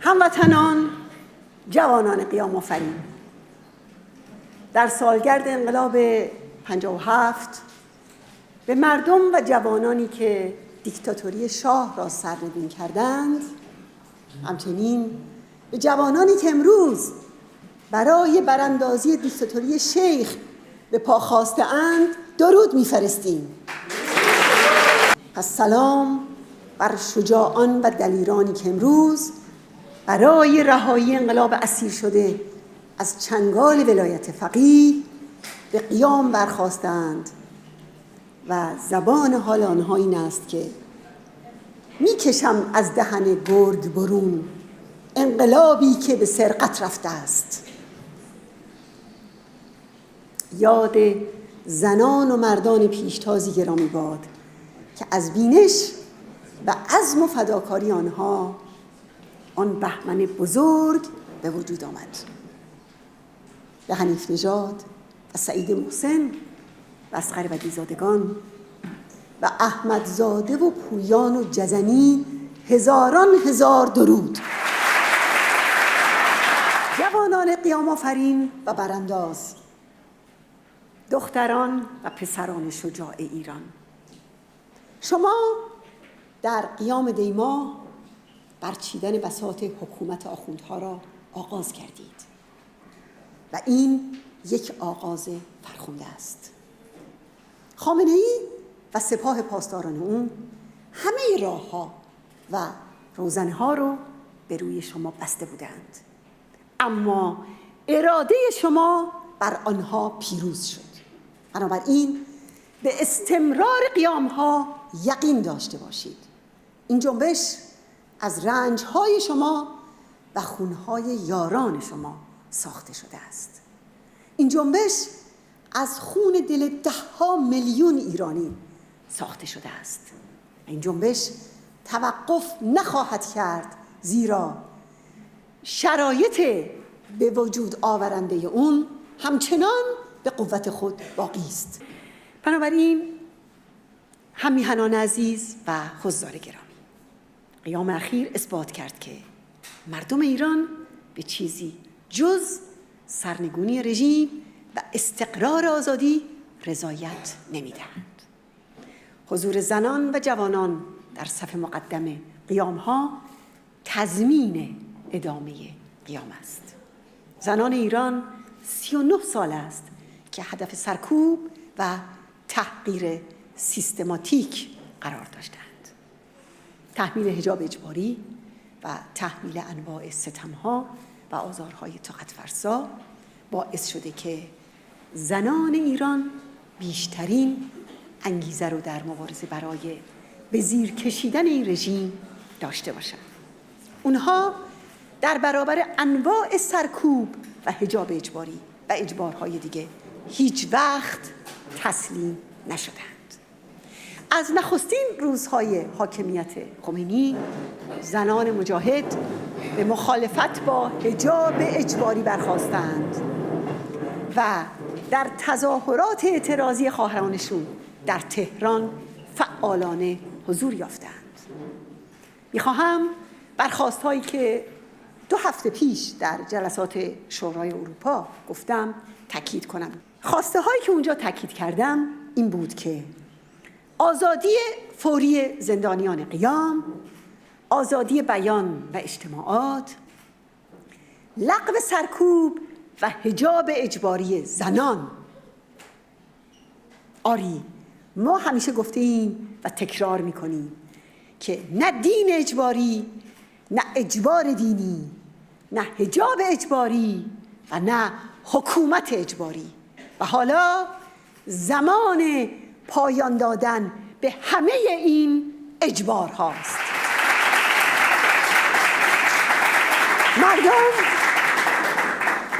هموطنان، جوانان قیام آفرین، در سالگرد انقلاب 57 به مردم و جوانانی که دیکتاتوری شاه را سرنگون کردند، همچنین به جوانانی که امروز برای براندازی دیکتاتوری شیخ به پا خاسته‌اند درود می‌فرستیم. پس سلام بر شجاعان و دلیرانی که امروز برای رهایی انقلاب اسیر شده از چنگال ولایت فقیه به قیام برخاستند و زبان حال آنها این است که میکشم از دهن گرگ برون انقلابی که به سرقت رفته است. یاد زنان و مردان پیشتازی گرامی باد که از بینش و عزم و فداکاری آنها آن بهمن بزرگ به وجود آمد. به حنیف نژاد و سعید محسن و اصغر بدیزادگان و احمدزاده و پویان و جزنی هزاران هزار درود. جوانان قیام آفرین و برانداز، دختران و پسران شجاع ایران، شما در قیام دیما برچیدن بساط حکومت آخوندها را آغاز کردید و این یک آغاز فرخنده است. خامنه‌ای و سپاه پاسداران او همه راه‌ها و روزنه‌ها رو به روی شما بسته بودند، اما اراده شما بر آنها پیروز شد. بنابراین به استمرار قیام‌ها یقین داشته باشید. این جنبش از رنج‌های شما و خون‌های یاران شما ساخته شده است. این جنبش از خون دل 10 میلیون ایرانی ساخته شده است. این جنبش توقف نخواهد کرد، زیرا شرایط به وجود آورنده اون همچنان به قوت خود باقی است. بنابراین هم‌میهنان عزیز و حضار گرامی، قیام اخیر اثبات کرد که مردم ایران به چیزی جز سرنگونی رژیم و استقرار آزادی رضایت نمی‌دهند. حضور زنان و جوانان در صف مقدم قیام‌ها تضمین ادامه قیام است. زنان ایران 39 سال است که هدف سرکوب و تحقیر سیستماتیک قرار داشتند. تحمیل حجاب اجباری و تحمیل انواع ستم‌ها و آزارهای طاقت فرسا باعث شده که زنان ایران بیشترین انگیزه رو در مبارزه برای به زیر کشیدن این رژیم داشته باشند. اونها در برابر انواع سرکوب و حجاب اجباری و اجبارهای دیگه هیچ وقت تسلیم نشدند. از نخستین روزهای حاکمیت خمینی زنان مجاهد به مخالفت با حجاب اجباری برخاستند و در تظاهرات اعتراضی خواهرانشون در تهران فعالانه حضور یافتند. میخواهم بر خواستهایی که 2 هفته پیش در جلسات شورای اروپا گفتم تاکید کنم. خواسته هایی که اونجا تاکید کردم این بود که آزادی فوری زندانیان قیام، آزادی بیان و اجتماعات، لغو سرکوب و حجاب اجباری زنان. آری، ما همیشه گفته ایم و تکرار میکنیم که نه دین اجباری، نه اجبار دینی، نه حجاب اجباری و نه حکومت اجباری. و حالا زمان پایان دادن به همه این اجبار هاست. مردم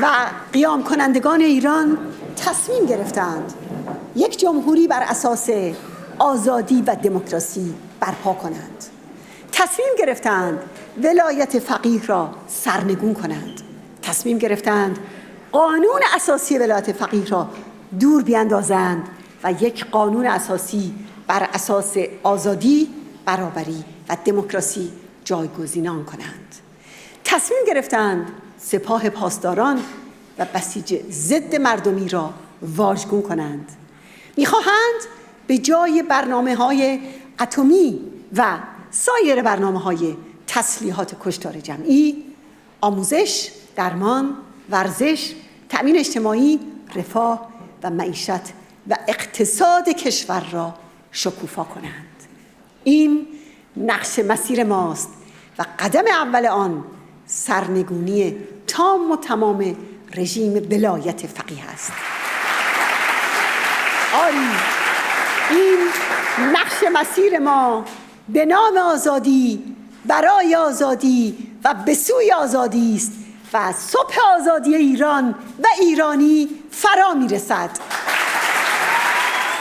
و قیام کنندگان ایران تصمیم گرفتند یک جمهوری بر اساس آزادی و دموکراسی برپا کنند. تصمیم گرفتند ولایت فقیه را سرنگون کنند. تصمیم گرفتند قانون اساسی ولایت فقیه را دور بیاندازند و یک قانون اساسی بر اساس آزادی، برابری و دموکراسی جایگزینان کنند. تصمیم گرفتند سپاه پاسداران و بسیج ضد مردمی را واژگون کنند. می‌خواهند به جای برنامه‌های اتمی و سایر برنامه‌های تسلیحات کشتار جمعی، آموزش، درمان، ورزش، تأمین اجتماعی، رفاه و معیشت و اقتصاد کشور را شکوفا کنند. این نقش مسیر ماست و قدم اول آن سرنگونی تام و تمام رژیم ولایت فقیه است. آری، این نقش مسیر ما به نام آزادی، برای آزادی و به سوی آزادی است و صبح آزادی ایران و ایرانی فرا میرسد.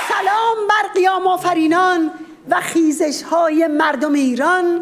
سلام بر قیام آفرینان و خیزش های مردم ایران.